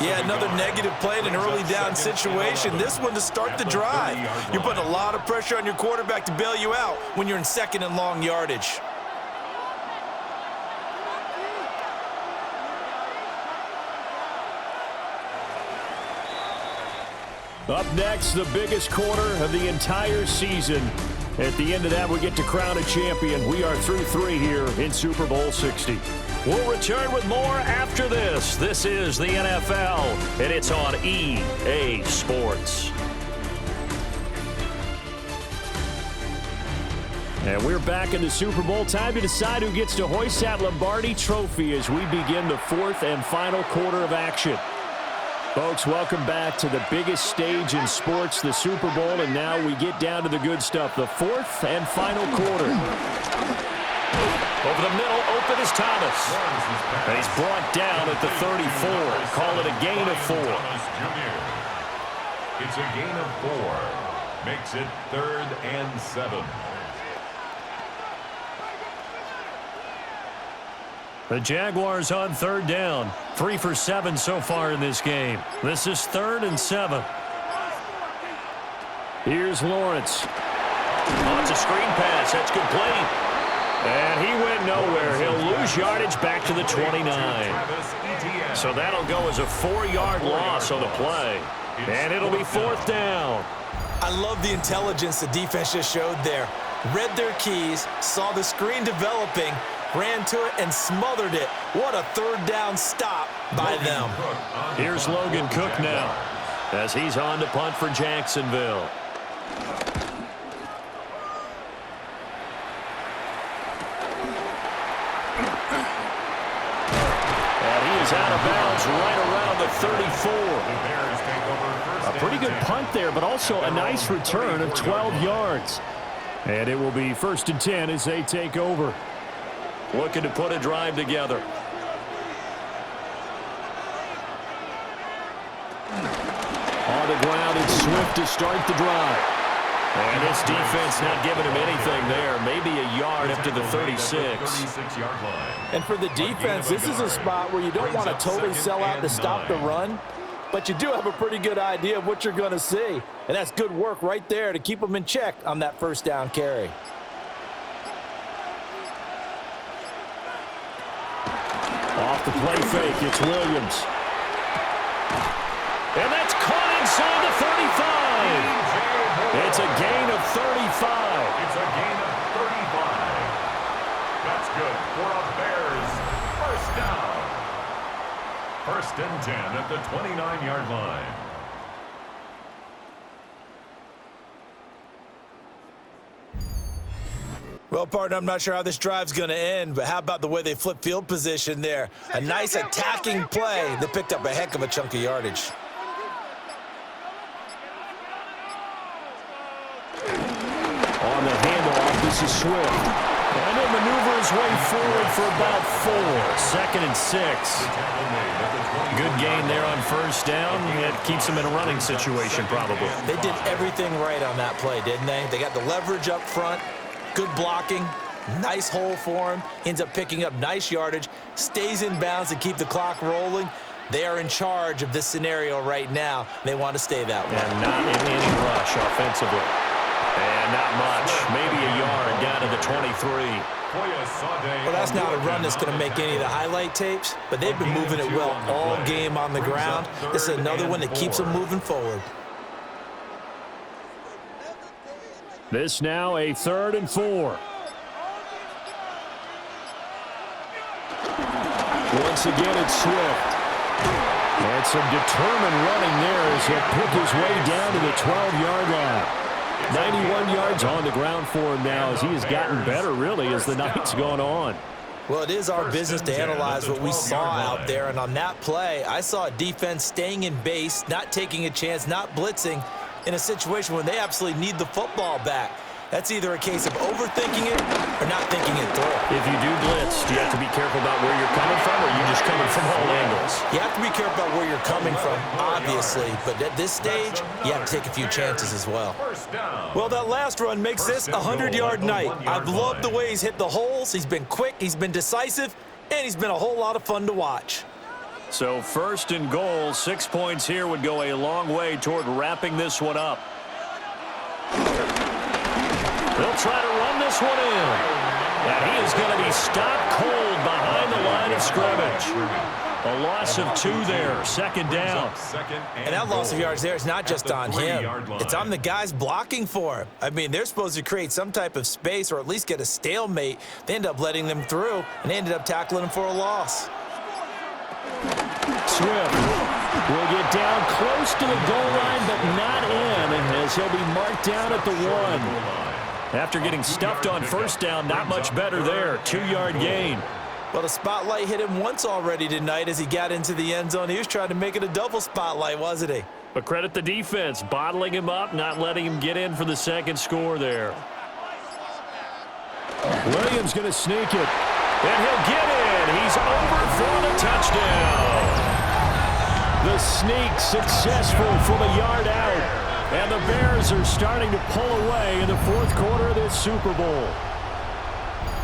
Yeah, another negative play in an early down situation. This one to start the drive. You're putting a lot of pressure on your quarterback to bail you out when you're in 2nd and long yardage. Up next, the biggest quarter of the entire season. At the end of that, we get to crown a champion. We are through 3 here in Super Bowl 60. We'll return with more after this. This is the NFL, and it's on EA Sports. And we're back in the Super Bowl. Time to decide who gets to hoist that Lombardi trophy as we begin the 4th and final quarter of action. Folks, welcome back to the biggest stage in sports, the Super Bowl, and now we get down to the good stuff, the 4th and final quarter. Over the middle, open is Thomas. And he's brought down at the 34. Call it a gain of 4. It's a gain of 4. Makes it 3rd and 7. The Jaguars on 3rd down. 3 for 7 so far in this game. This is 3rd and 7. Here's Lawrence. Oh, it's a screen pass. That's complete. And he went nowhere. He'll lose yardage back to the 29. So that'll go as a 4-yard loss on the play. And it'll be 4th down. I love the intelligence the defense just showed there. Read their keys, saw the screen developing, ran to it and smothered it. What a 3rd down stop by them. Here's Logan Cook now as he's on to punt for Jacksonville. And he is out of bounds right around the 34. A pretty good punt there, but also a nice return of 12 yards. And it will be 1st and 10 as they take over. Looking to put a drive together. On the ground, it's Swift to start the drive. And this defense not giving him anything there. Maybe a yard up to the 36. And for the defense, this is a spot where you don't want to totally sell out to stop the run, but you do have a pretty good idea of what you're going to see. And that's good work right there to keep them in check on that first down carry. Off the play fake, it's Williams. And that's caught inside the 35. It's a gain of 35. It's a gain of 35. That's good for a Bears first down. First and 10 at the 29-yard line. Well, partner, I'm not sure how this drive's going to end, but how about the way they flip field position there? A nice attacking play that picked up a heck of a chunk of yardage. On the handoff, this is Swift. And he'll maneuver his way forward for about 4. Second and 6. Good gain there on first down. It keeps him in a running situation, probably. They did everything right on that play, didn't they? They got the leverage up front, good blocking, nice hole for him, ends up picking up nice yardage, stays in bounds to keep the clock rolling. They are in charge of this scenario right now. They want to stay that way. And not in any rush offensively. And not much. Maybe a yard down to the 23. Well, that's not a run that's going to make any of the highlight tapes, but they've been moving it well all game on the ground. This is another one that keeps them moving forward. This now a 3rd and 4. Once again, it's Swift. And some determined running there as he'll pick his way down to the 12-yard line. 91 yards on the ground for him now as he has gotten better, really, as the night's gone on. Well, it is our business to analyze what we saw out there, and on that play, I saw a defense staying in base, not taking a chance, not blitzing, in a situation when they absolutely need the football back. That's either a case of overthinking it or not thinking it through. If you do blitz, do you have to be careful about where you're coming from, or are you just coming from all angles? You have to be careful about where you're coming from, obviously, but at this stage, you have to take a few chances as well. Well, that last run makes this a 100-yard night. I've loved the way he's hit the holes. He's been quick, he's been decisive, and he's been a whole lot of fun to watch. So 1st and goal, 6 points here would go a long way toward wrapping this one up. They'll try to run this one in. And he is going to be stopped cold behind the line of scrimmage. A loss of 2 there, 2nd down. And that loss of yards there is not just on him. It's on the guys blocking for him. I mean, they're supposed to create some type of space or at least get a stalemate. They end up letting them through, and they ended up tackling him for a loss. Swift will get down close to the goal line, but not in, as he'll be marked down at the 1. After getting stuffed on first down, not much better there. 2-yard gain. Well, the spotlight hit him once already tonight as he got into the end zone. He was trying to make it a double spotlight, wasn't he? But credit the defense, bottling him up, not letting him get in for the 2nd score there. Williams going to sneak it. And he'll get in. He's over for the touchdown. The sneak successful from a yard out. And the Bears are starting to pull away in the 4th quarter of this Super Bowl.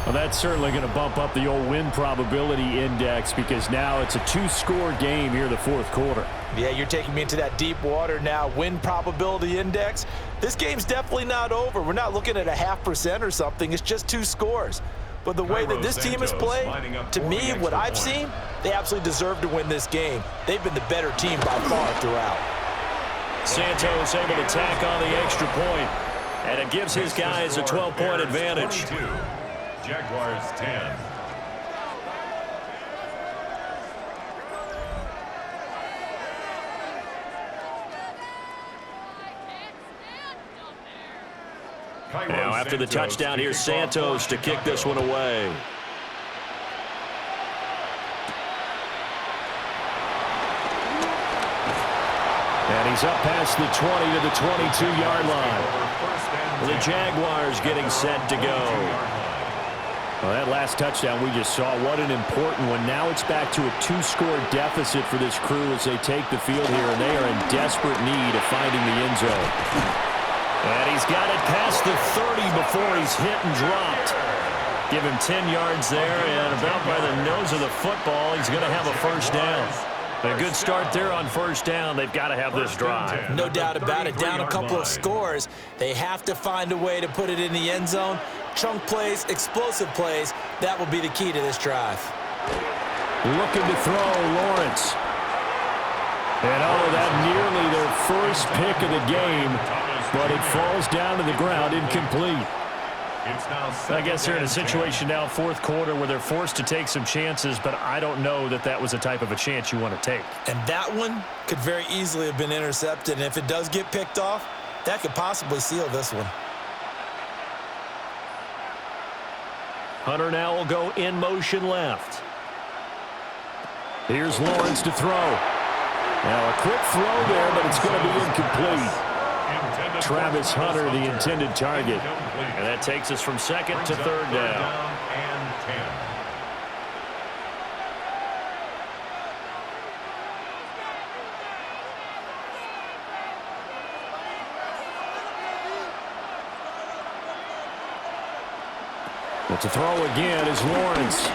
Well, that's certainly going to bump up the old win probability index because now it's a 2-score game here in the 4th quarter. Yeah, you're taking me into that deep water now. Win probability index. This game's definitely not over. We're not looking at a 0.5% or something. It's just 2 scores. But the way that this team has played, to me, what I've seen, they absolutely deserve to win this game. They've been the better team by far throughout. Santos able to tack on the extra point, and it gives his guys a 12-point advantage. 22, Jaguars 10. Now after the touchdown, here's Santos to kick this one away. And he's up past the 20 to the 22-yard line. The Jaguars getting set to go. Well, that last touchdown we just saw, what an important one. Now it's back to a 2-score deficit for this crew as they take the field here, and they are in desperate need of finding the end zone. And he's got it past the 30 before he's hit and dropped. Give him 10 yards there, and about by the nose of the football, he's going to have a first down. A good start there on first down. They've got to have this drive. No doubt about it. Down a couple of scores. They have to find a way to put it in the end zone. Chunk plays, explosive plays. That will be the key to this drive. Looking to throw, Lawrence. And that nearly their first pick of the game, but it falls down to the ground, incomplete. I guess they're in a situation now, fourth quarter, where they're forced to take some chances, but I don't know that that was the type of a chance you want to take. And that one could very easily have been intercepted, and if it does get picked off, that could possibly seal this one. Hunter now will go in motion left. Here's Lawrence to throw. Now a quick throw there, but it's going to be incomplete. Travis Hunter, the intended target. And that takes us from second to third down. But to throw again is Lawrence.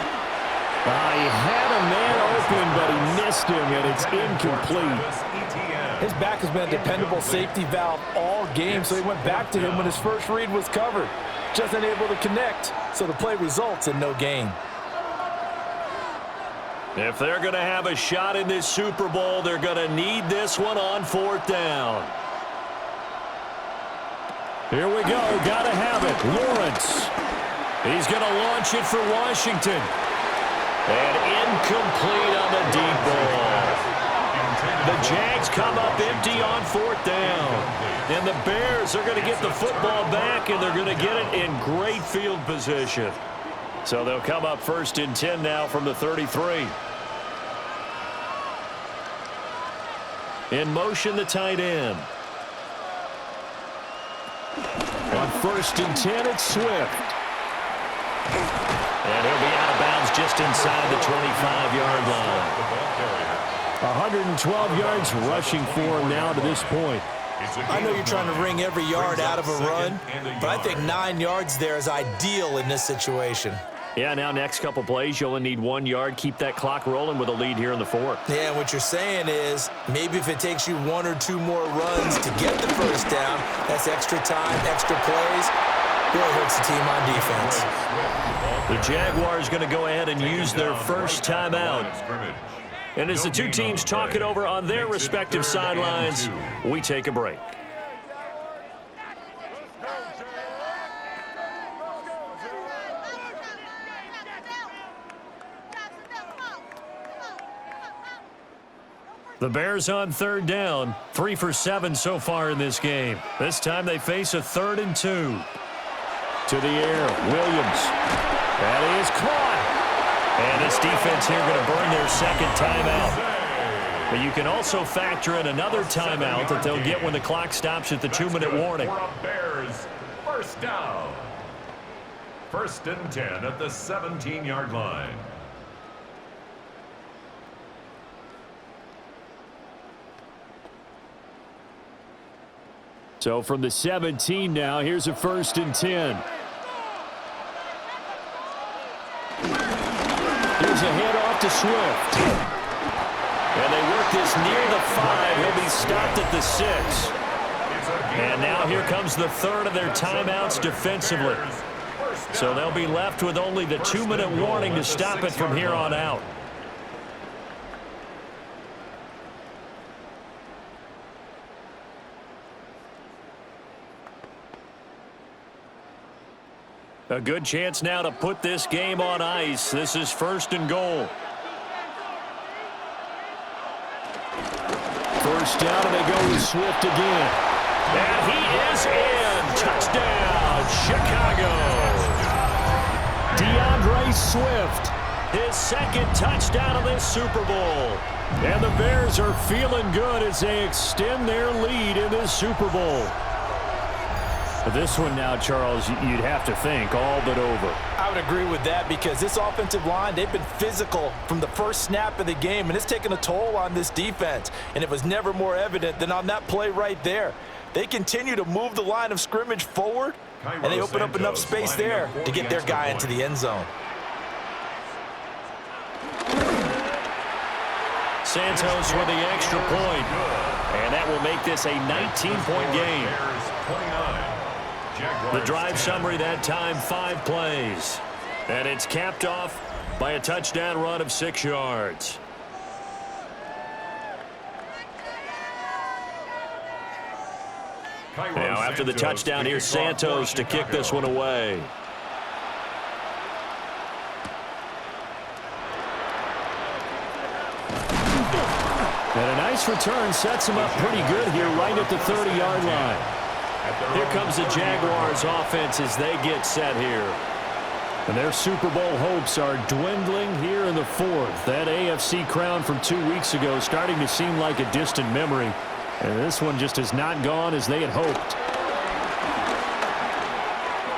He had a man open, but he missed him, and it's incomplete. His back has been a dependable safety valve all game, so he went back to him when his first read was covered. Just unable to connect, so the play results in no gain. If they're going to have a shot in this Super Bowl, they're going to need this one on fourth down. Here we go. Got to have it. Lawrence. He's going to launch it for Washington. And incomplete on the deep ball. The Jags come up empty on fourth down. And the Bears are going to get the football back, and they're going to get it in great field position. So they'll come up first and 10 now from the 33. In motion, the tight end. On first and 10, it's Swift. And he'll be out of bounds just inside the 25-yard line. 112 yards rushing for him now to this point. I know you're trying to wring every yard out of a run, but I think 9 yards there is ideal in this situation. Yeah, now next couple plays, you only need 1 yard. Keep that clock rolling with a lead here in the fourth. Yeah, what you're saying is maybe if it takes you 1 or 2 more runs to get the first down, that's extra time, extra plays. Really hurts the team on defense. The Jaguars going to go ahead and use their first timeout. And as the two teams talk it over on their respective sidelines, we take a break. The Bears on third down, 3 for 7 so far in this game. This time they face a 3rd and 2. To the air, Williams. That is caught. And this defense here going to burn their second timeout. But you can also factor in another timeout that they'll get when the clock stops at the 2-minute warning. Bears, first down. 1st and 10 at the 17-yard line. So from the 17 now, here's a 1st and 10. Here's a handoff to Swift. And they work this near the 5. He'll be stopped at the 6. And now here comes the 3rd of their timeouts defensively. So they'll be left with only the 2-minute warning to stop it from here on out. A good chance now to put this game on ice. This is 1st and goal. First down, and they go with Swift again. And he is in. Touchdown, Chicago. DeAndre Swift, his 2nd touchdown of this Super Bowl. And the Bears are feeling good as they extend their lead in this Super Bowl. This one now, Charles, you'd have to think all but over. I would agree with that because this offensive line, they've been physical from the first snap of the game, and it's taken a toll on this defense. And it was never more evident than on that play right there. They continue to move the line of scrimmage forward, and they open up enough space there to get their guy into the end zone. Santos with the extra point. And that will make this a 19-point game. The drive summary that time, 5 plays. And it's capped off by a touchdown run of 6 yards. Now after the touchdown, here's Santos to kick this one away. And a nice return sets him up pretty good here right at the 30-yard line. Here comes the Jaguars offense as they get set here. And their Super Bowl hopes are dwindling here in the 4th. That AFC crown from 2 weeks ago is starting to seem like a distant memory. And this one just has not gone as they had hoped.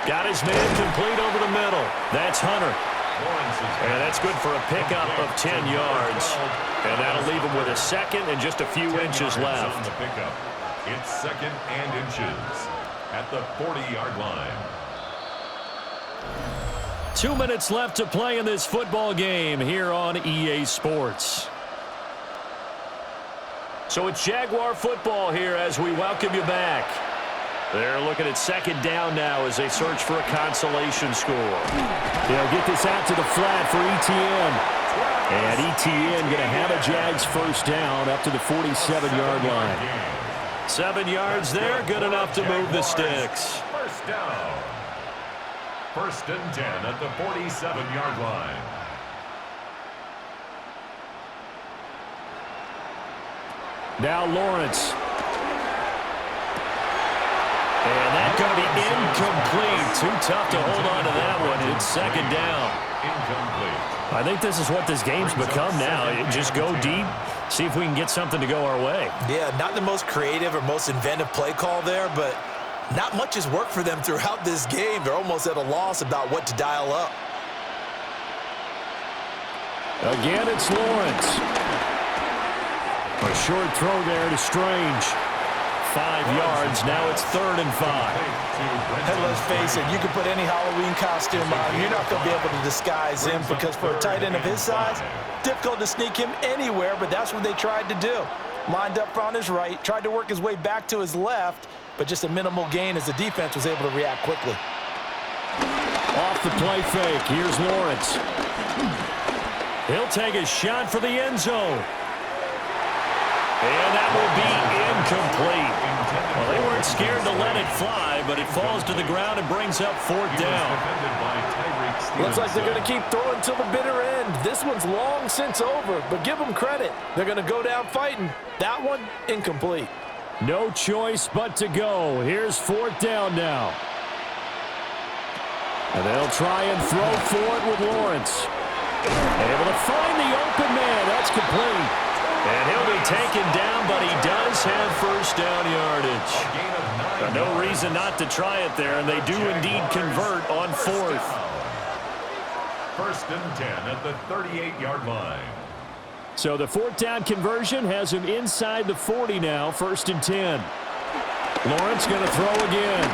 Got his man complete over the middle. That's Hunter. And that's good for a pickup of 10 yards. And that'll leave him with a second and just a few inches left. On the pickup. It's second and inches at the 40-yard line. 2 minutes left to play in this football game here on EA Sports. So it's Jaguar football here as we welcome you back. They're looking at second down now as they search for a consolation score. They'll get this out to the flat for Etienne. And Etienne going to have a Jags first down up to the 47-yard line. 7 yards there, good enough to move the sticks. First down. First and 10 at the 47-yard line. Now Lawrence. And that's going to be incomplete. Too tough to hold on to that one. It's second down. Incomplete. I think this is what this game's become now. Just go deep, see if we can get something to go our way. Yeah, not the most creative or most inventive play call there, but not much has worked for them throughout this game. They're almost at a loss about what to dial up. Again, it's Lawrence. A short throw there to Strange. 5 yards. Now it's 3rd and 5. Hey, let's face it, you can put any Halloween costume on. You're not going to be able to disguise him because for a tight end of his size, difficult to sneak him anywhere, but that's what they tried to do. Lined up on his right, tried to work his way back to his left, but just a minimal gain as the defense was able to react quickly. Off the play fake. Here's Lawrence. He'll take a shot for the end zone. And that will be incomplete. Well, they weren't scared to let it fly, but it falls to the ground and brings up 4th down. Looks like they're going to keep throwing till the bitter end. This one's long since over, but give them credit. They're going to go down fighting. That one, incomplete. No choice but to go. Here's 4th down now. And they'll try and throw for it with Lawrence. Able to find the open man. That's complete. And he'll be taken down, but he does have first down yardage. No reason not to try it there, and they do indeed convert on 4th. First and 10 at the 38-yard line. So the 4th down conversion has him inside the 40 now, 1st and 10. Lawrence going to throw again.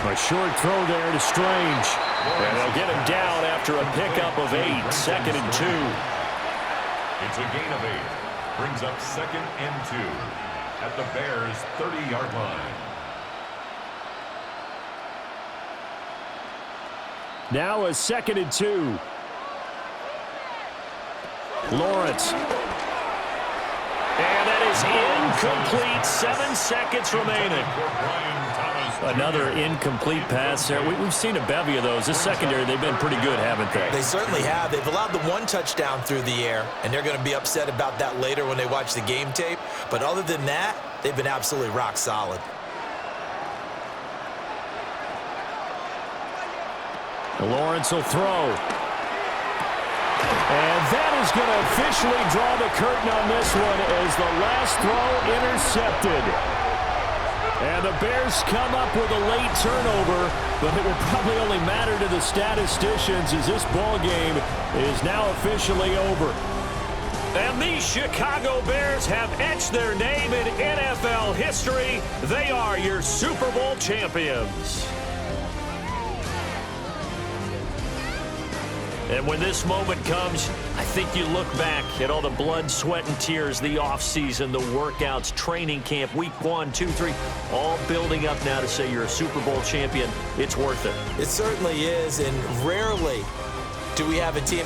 A short throw there to Strange. And they'll get him down after a pickup of 8, 2nd and 2. It's a gain of 8. Brings up 2nd and 2 at the Bears' 30-yard line. Now a 2nd and 2. Lawrence. And that is incomplete. 7 seconds remaining. Another incomplete pass there. We've seen a bevy of those. This secondary, they've been pretty good, haven't they? They certainly have. They've allowed the 1 touchdown through the air, and they're going to be upset about that later when they watch the game tape. But other than that, they've been absolutely rock solid. Lawrence will throw. And that is going to officially draw the curtain on this one as the last throw intercepted. And the Bears come up with a late turnover, but it will probably only matter to the statisticians as this ball game is now officially over. And the Chicago Bears have etched their name in NFL history. They are your Super Bowl champions. And when this moment comes, I think you look back at all the blood, sweat, and tears, the offseason, the workouts, training camp, week 1, 2, 3, all building up now to say you're a Super Bowl champion. It's worth it. It certainly is, and rarely do we have a team